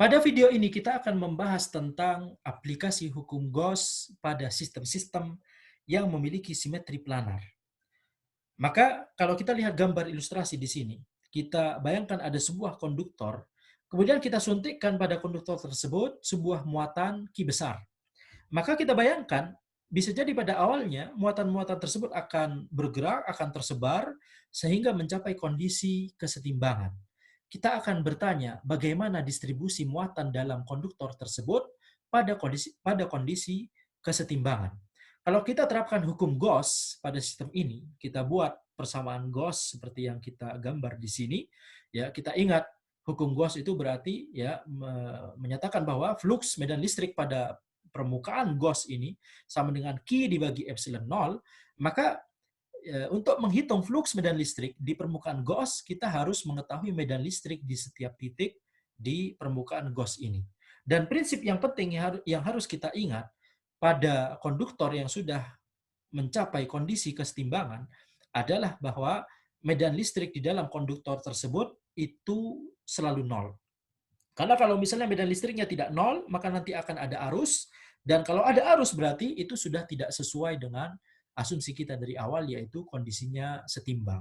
Pada video ini kita akan membahas tentang aplikasi hukum Gauss pada sistem-sistem yang memiliki simetri planar. Maka kalau kita lihat gambar ilustrasi di sini, kita bayangkan ada sebuah konduktor, kemudian kita suntikkan pada konduktor tersebut sebuah muatan Q besar. Maka kita bayangkan, bisa jadi pada awalnya muatan-muatan tersebut akan bergerak, akan tersebar, sehingga mencapai kondisi kesetimbangan. Kita akan bertanya bagaimana distribusi muatan dalam konduktor tersebut pada kondisi kesetimbangan. Kalau kita terapkan hukum Gauss pada sistem ini, kita buat persamaan Gauss seperti yang kita gambar di sini, ya kita ingat hukum Gauss itu berarti ya menyatakan bahwa flux medan listrik pada permukaan Gauss ini sama dengan Q dibagi epsilon 0, maka untuk menghitung flux medan listrik di permukaan Gauss, kita harus mengetahui medan listrik di setiap titik di permukaan Gauss ini. Dan prinsip yang penting yang harus kita ingat, pada konduktor yang sudah mencapai kondisi kesetimbangan adalah bahwa medan listrik di dalam konduktor tersebut itu selalu nol. Karena kalau misalnya medan listriknya tidak nol, maka nanti akan ada arus, dan kalau ada arus berarti itu sudah tidak sesuai dengan asumsi kita dari awal, yaitu kondisinya setimbang.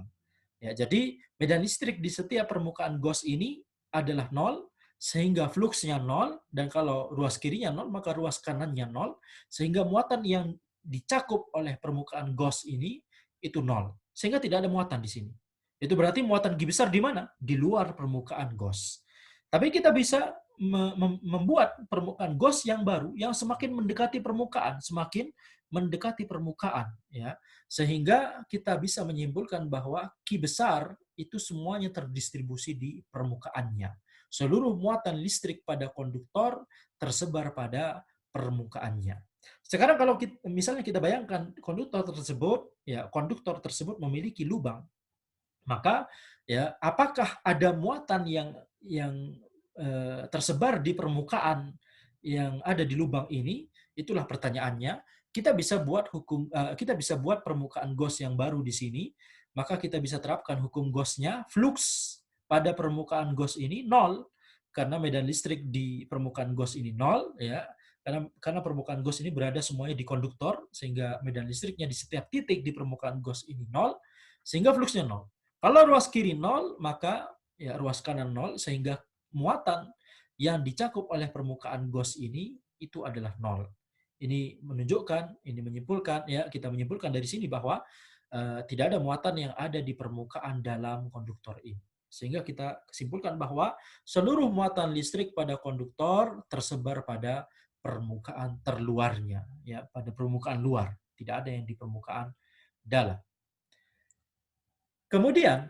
Ya, jadi medan listrik di setiap permukaan Gauss ini adalah nol, sehingga fluxnya nol, dan kalau ruas kirinya nol, maka ruas kanannya nol, sehingga muatan yang dicakup oleh permukaan Gauss ini itu nol, sehingga tidak ada muatan di sini. Itu berarti muatan G besar di mana? Di luar permukaan Gauss. Tapi kita bisa membuat permukaan Gauss yang baru yang semakin mendekati permukaan, ya, sehingga kita bisa menyimpulkan bahwa Q besar itu semuanya terdistribusi di permukaannya. Seluruh muatan listrik pada konduktor tersebar pada permukaannya. Sekarang kalau misalnya kita bayangkan konduktor tersebut memiliki lubang, maka ya apakah ada muatan yang tersebar di permukaan yang ada di lubang ini? Itulah pertanyaannya. Kita bisa buat permukaan Gauss yang baru di sini, maka kita bisa terapkan hukum Gauss-nya. Flux pada permukaan Gauss ini nol, karena medan listrik di permukaan Gauss ini nol, ya. Karena permukaan Gauss ini berada semuanya di konduktor, sehingga medan listriknya di setiap titik di permukaan Gauss ini nol, sehingga fluxnya nol. Kalau ruas kiri nol, maka ya ruas kanan nol, sehingga muatan yang dicakup oleh permukaan Gauss ini itu adalah nol. Ini menyimpulkan, ya kita menyimpulkan dari sini bahwa tidak ada muatan yang ada di permukaan dalam konduktor ini. Sehingga kita simpulkan bahwa seluruh muatan listrik pada konduktor tersebar pada permukaan terluarnya, ya pada permukaan luar, tidak ada yang di permukaan dalam. Kemudian,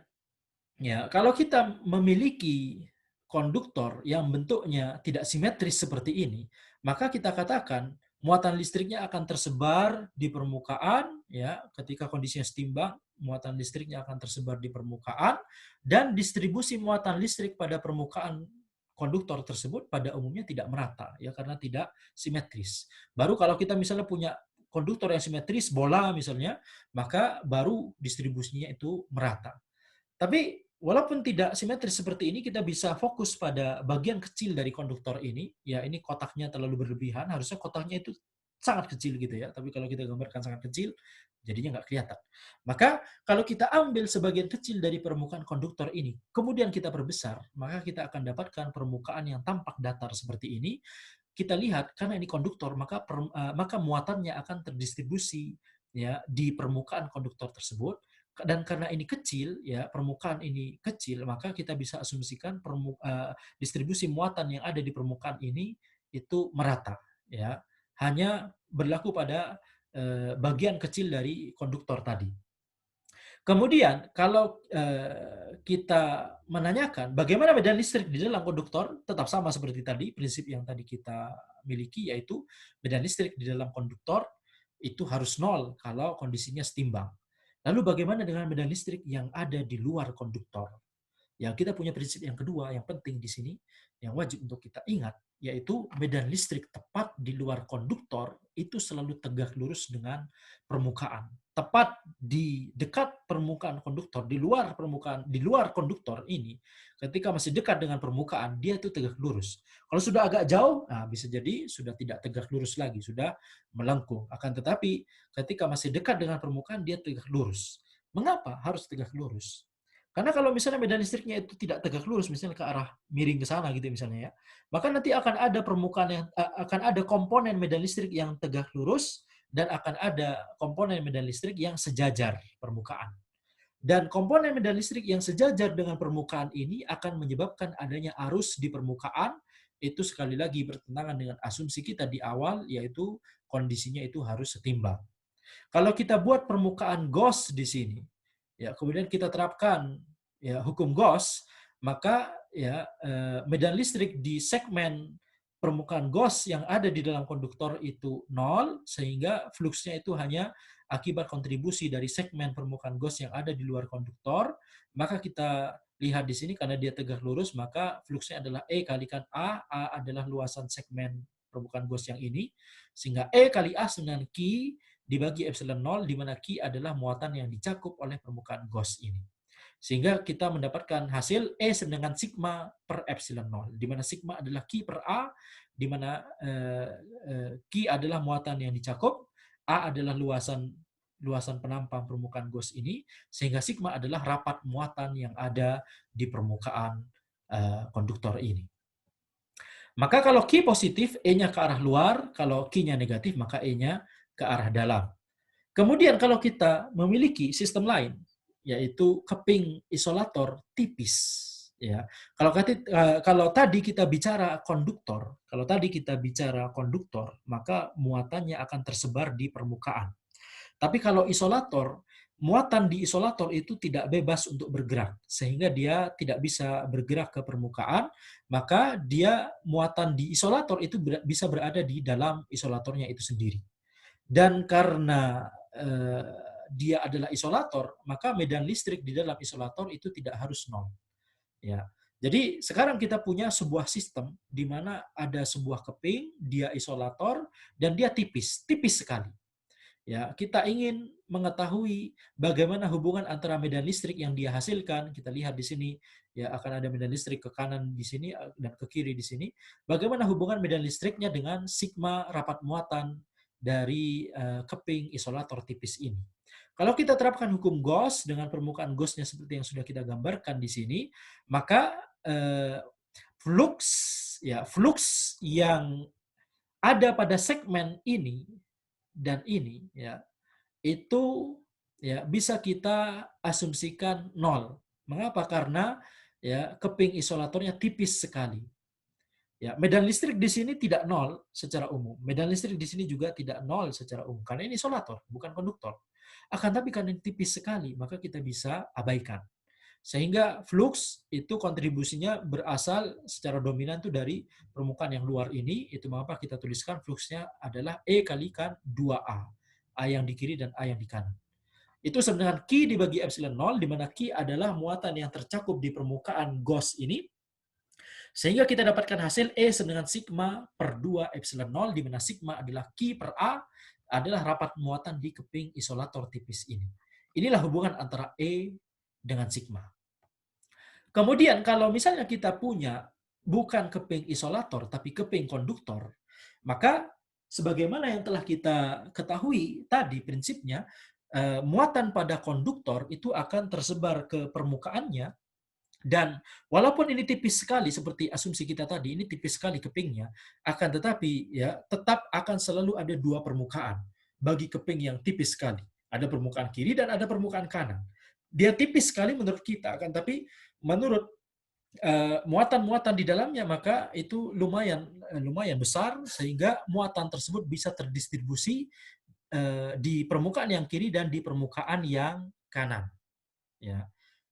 ya, kalau kita memiliki konduktor yang bentuknya tidak simetris seperti ini, maka kita katakan muatan listriknya akan tersebar di permukaan, ya, ketika kondisinya setimbang, muatan listriknya akan tersebar di permukaan, dan distribusi muatan listrik pada permukaan konduktor tersebut pada umumnya tidak merata, ya, karena tidak simetris. Baru kalau kita misalnya punya konduktor yang simetris, bola misalnya, maka baru distribusinya itu merata. Tapi walaupun tidak simetris seperti ini, kita bisa fokus pada bagian kecil dari konduktor ini. Ya, ini kotaknya terlalu berlebihan, harusnya kotaknya itu sangat kecil gitu ya. Tapi kalau kita gambarkan sangat kecil, jadinya nggak kelihatan. Maka kalau kita ambil sebagian kecil dari permukaan konduktor ini, kemudian kita perbesar, maka kita akan dapatkan permukaan yang tampak datar seperti ini. Kita lihat, karena ini konduktor, maka muatannya akan terdistribusi ya di permukaan konduktor tersebut, dan karena ini kecil, ya permukaan ini kecil, maka kita bisa asumsikan distribusi muatan yang ada di permukaan ini itu merata, ya, hanya berlaku pada bagian kecil dari konduktor tadi. Kemudian kalau kita menanyakan bagaimana medan listrik di dalam konduktor, tetap sama seperti tadi, prinsip yang tadi kita miliki, yaitu medan listrik di dalam konduktor itu harus nol kalau kondisinya setimbang. Lalu bagaimana dengan medan listrik yang ada di luar konduktor? Ya, kita punya prinsip yang kedua yang penting di sini, yang wajib untuk kita ingat, yaitu medan listrik tepat di luar konduktor itu selalu tegak lurus dengan permukaan. tepat di dekat permukaan konduktor, di luar konduktor ini, ketika masih dekat dengan permukaan, dia itu tegak lurus. Kalau sudah agak jauh, nah bisa jadi sudah tidak tegak lurus lagi, sudah melengkung. Akan tetapi ketika masih dekat dengan permukaan, dia tegak lurus. Mengapa harus tegak lurus? Karena kalau misalnya medan listriknya itu tidak tegak lurus, misalnya ke arah miring ke sana gitu misalnya ya, maka nanti akan ada permukaan yang akan ada komponen medan listrik yang tegak lurus dan akan ada komponen medan listrik yang sejajar permukaan. Dan komponen medan listrik yang sejajar dengan permukaan ini akan menyebabkan adanya arus di permukaan. Itu sekali lagi bertentangan dengan asumsi kita di awal, yaitu kondisinya itu harus setimbang. Kalau kita buat permukaan Gauss di sini, ya kemudian kita terapkan ya hukum Gauss, maka ya medan listrik di segmen permukaan Gauss yang ada di dalam konduktor itu nol, sehingga fluksnya itu hanya akibat kontribusi dari segmen permukaan Gauss yang ada di luar konduktor. Maka kita lihat di sini karena dia tegak lurus, maka fluksnya adalah E kalikan A adalah luasan segmen permukaan Gauss yang ini, sehingga E kali A dengan Q dibagi epsilon 0, di mana Q adalah muatan yang dicakup oleh permukaan Gauss ini. Sehingga kita mendapatkan hasil E sama dengan sigma per epsilon 0, di mana sigma adalah Q per A, di mana Q adalah muatan yang dicakup, A adalah luasan penampang permukaan Gauss ini, sehingga sigma adalah rapat muatan yang ada di permukaan konduktor ini. Maka kalau Q positif, E-nya ke arah luar, kalau Q-nya negatif, maka E-nya ke arah dalam. Kemudian kalau kita memiliki sistem lain, yaitu keping isolator tipis, ya. Kalau tadi kita bicara konduktor, maka muatannya akan tersebar di permukaan. Tapi kalau isolator, muatan di isolator itu tidak bebas untuk bergerak, sehingga dia tidak bisa bergerak ke permukaan, maka dia muatan di isolator itu bisa berada di dalam isolatornya itu sendiri. Dan karena dia adalah isolator, maka medan listrik di dalam isolator itu tidak harus nol. Ya. Jadi sekarang kita punya sebuah sistem di mana ada sebuah keping, dia isolator dan dia tipis, tipis sekali. Ya, kita ingin mengetahui bagaimana hubungan antara medan listrik yang dia hasilkan. Kita lihat di sini ya akan ada medan listrik ke kanan di sini dan ke kiri di sini. Bagaimana hubungan medan listriknya dengan sigma rapat muatan dari keping isolator tipis ini. Kalau kita terapkan hukum Gauss dengan permukaan Gauss-nya seperti yang sudah kita gambarkan di sini, maka flux yang ada pada segmen ini dan ini ya itu ya bisa kita asumsikan nol. Mengapa? Karena ya keping isolatornya tipis sekali. Ya, medan listrik di sini tidak nol secara umum. Medan listrik di sini juga tidak nol secara umum karena ini isolator, bukan konduktor. Akan tapi karena ini tipis sekali, maka kita bisa abaikan. Sehingga flux itu kontribusinya berasal secara dominan itu dari permukaan yang luar ini, itu mengapa kita tuliskan fluxnya adalah E kalikan 2A. A yang di kiri dan A yang di kanan. Itu sama dengan Q dibagi epsilon 0, di mana Q adalah muatan yang tercakup di permukaan Gauss ini, sehingga kita dapatkan hasil E sama dengan sigma per 2 epsilon 0, di mana sigma adalah Q per A, adalah rapat muatan di keping isolator tipis ini. Inilah hubungan antara E dengan sigma. Kemudian kalau misalnya kita punya bukan keping isolator, tapi keping konduktor, maka sebagaimana yang telah kita ketahui tadi prinsipnya, muatan pada konduktor itu akan tersebar ke permukaannya. Dan walaupun ini tipis sekali seperti asumsi kita tadi, ini tipis sekali kepingnya, akan tetapi ya tetap akan selalu ada dua permukaan bagi keping yang tipis sekali. Ada permukaan kiri dan ada permukaan kanan. Dia tipis sekali menurut kita, akan tapi menurut muatan-muatan di dalamnya maka itu lumayan besar sehingga muatan tersebut bisa terdistribusi di permukaan yang kiri dan di permukaan yang kanan. Ya.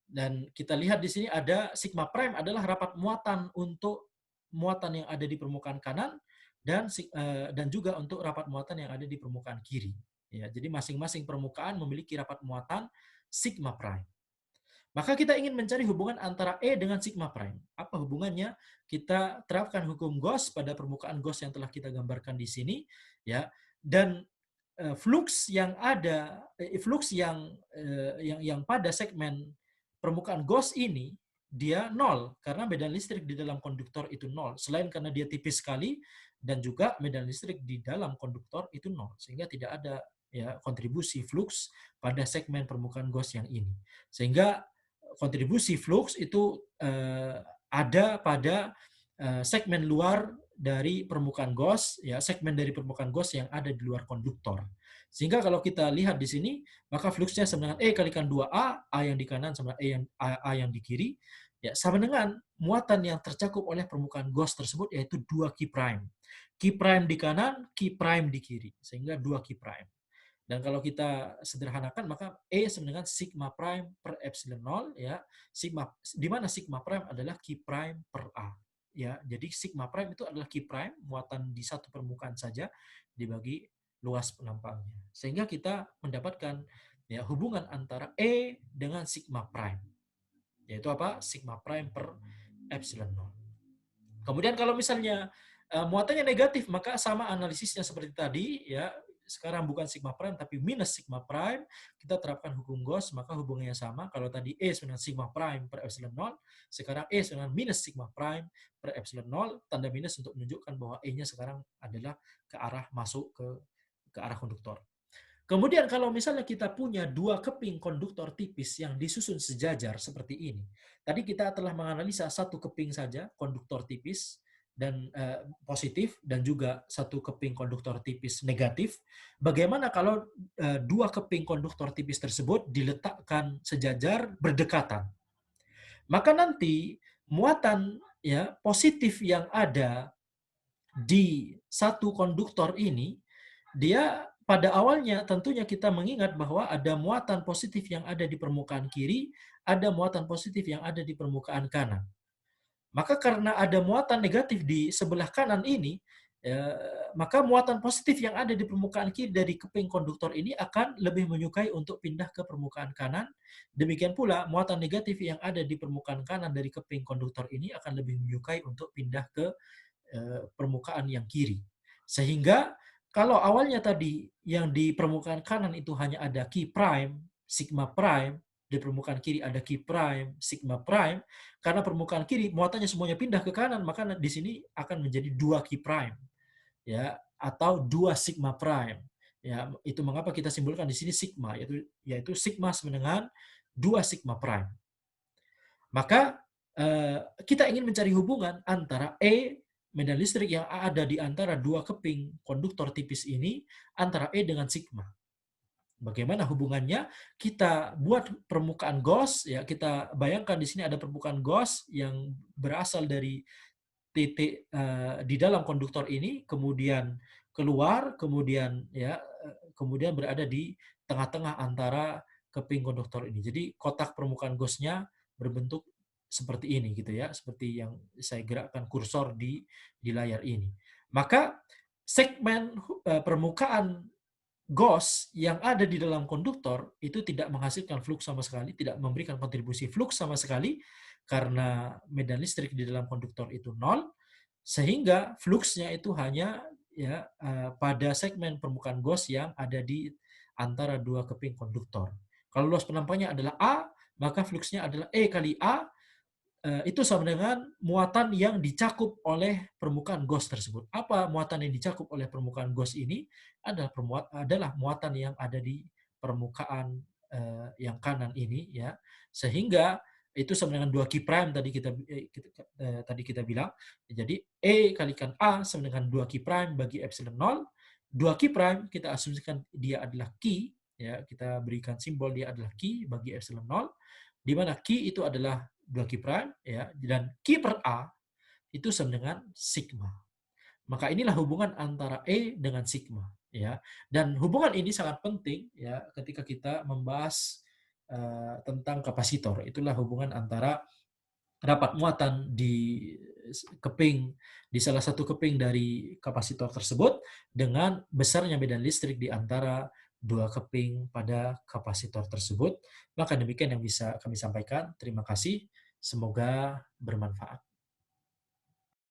Dan kita lihat di sini ada sigma prime adalah rapat muatan untuk muatan yang ada di permukaan kanan dan juga untuk rapat muatan yang ada di permukaan kiri. Ya, jadi masing-masing permukaan memiliki rapat muatan sigma prime. Maka kita ingin mencari hubungan antara E dengan sigma prime. Apa hubungannya? Kita terapkan hukum Gauss pada permukaan Gauss yang telah kita gambarkan di sini, ya. Dan flux yang pada segmen permukaan gauge ini dia nol karena medan listrik di dalam konduktor itu nol. Selain karena dia tipis sekali dan juga medan listrik di dalam konduktor itu nol sehingga tidak ada ya kontribusi flux pada segmen permukaan gauge yang ini. Sehingga kontribusi flux itu ada pada segmen luar dari permukaan gauge, ya segmen dari permukaan gauge yang ada di luar konduktor. Sehingga kalau kita lihat di sini, maka fluxnya sama dengan E kalikan 2A, A yang di kanan sama A yang di kiri, ya sama dengan muatan yang tercakup oleh permukaan gauge tersebut yaitu 2 Ki prime. Ki prime di kanan, Ki prime di kiri, sehingga 2 Ki prime. Dan kalau kita sederhanakan maka E sama dengan sigma prime per epsilon 0 ya. Sigma di mana sigma prime adalah Ki prime per A. Ya, jadi sigma prime itu adalah Ki prime muatan di satu permukaan saja dibagi luas penampangnya. Sehingga kita mendapatkan ya hubungan antara E dengan sigma prime. Yaitu apa? Sigma prime per epsilon 0. Kemudian kalau misalnya muatannya negatif maka sama analisisnya seperti tadi ya. Sekarang bukan sigma prime tapi minus sigma prime, kita terapkan hukum Gauss maka hubungannya sama. Kalau tadi E sama dengan sigma prime per epsilon 0, sekarang E sama dengan minus sigma prime per epsilon 0, tanda minus untuk menunjukkan bahwa E-nya sekarang adalah ke arah masuk ke arah konduktor. Kemudian kalau misalnya kita punya dua keping konduktor tipis yang disusun sejajar seperti ini. Tadi kita telah menganalisa satu keping saja konduktor tipis dan positif dan juga satu keping konduktor tipis negatif. Bagaimana kalau dua keping konduktor tipis tersebut diletakkan sejajar berdekatan? Maka nanti muatan ya positif yang ada di satu konduktor ini dia pada awalnya tentunya kita mengingat bahwa ada muatan positif yang ada di permukaan kiri, ada muatan positif yang ada di permukaan kanan. Maka karena ada muatan negatif di sebelah kanan ini, maka muatan positif yang ada di permukaan kiri dari keping konduktor ini akan lebih menyukai untuk pindah ke permukaan kanan. Demikian pula muatan negatif yang ada di permukaan kanan dari keping konduktor ini akan lebih menyukai untuk pindah ke permukaan yang kiri. Sehingga kalau awalnya tadi yang di permukaan kanan itu hanya ada Ki prime, sigma prime, di permukaan kiri ada Ki prime, sigma prime, karena permukaan kiri muatannya semuanya pindah ke kanan, maka di sini akan menjadi 2 Ki prime. Ya, atau 2 sigma prime. Ya, itu mengapa kita simbolkan di sini sigma, yaitu sigma sama dengan 2 sigma prime. Maka kita ingin mencari hubungan antara E medan listrik yang ada di antara dua keping konduktor tipis ini antara E dengan sigma. Bagaimana hubungannya? Kita buat permukaan Gauss ya, kita bayangkan di sini ada permukaan Gauss yang berasal dari titik di dalam konduktor ini kemudian keluar kemudian berada di tengah-tengah antara keping konduktor ini. Jadi kotak permukaan Gauss-nya berbentuk seperti ini gitu ya, seperti yang saya gerakkan kursor di layar ini. Maka segmen permukaan Gauss yang ada di dalam konduktor itu tidak menghasilkan flux sama sekali, tidak memberikan kontribusi flux sama sekali karena medan listrik di dalam konduktor itu nol, sehingga fluxnya itu hanya ya pada segmen permukaan Gauss yang ada di antara dua keping konduktor. Kalau luas penampangnya adalah A, maka fluxnya adalah E kali A, itu sama dengan muatan yang dicakup oleh permukaan Gauss tersebut. Apa muatan yang dicakup oleh permukaan Gauss ini? Adalah muatan yang ada di permukaan yang kanan ini ya. Sehingga itu sama dengan 2 Ki prime tadi kita bilang. Jadi E kalikan A sama dengan 2 Ki prime bagi epsilon 0. 2 Ki prime kita asumsikan dia adalah Ki ya, kita berikan simbol dia adalah Ki bagi epsilon 0 di mana Ki itu adalah 2 Ki prime ya, dan Ki per A itu sama dengan sigma. Maka inilah hubungan antara E dengan sigma ya. Dan hubungan ini sangat penting ya ketika kita membahas tentang kapasitor. Itulah hubungan antara dapat muatan di salah satu keping dari kapasitor tersebut dengan besarnya medan listrik di antara dua keping pada kapasitor tersebut. Maka demikian yang bisa kami sampaikan. Terima kasih. Semoga bermanfaat.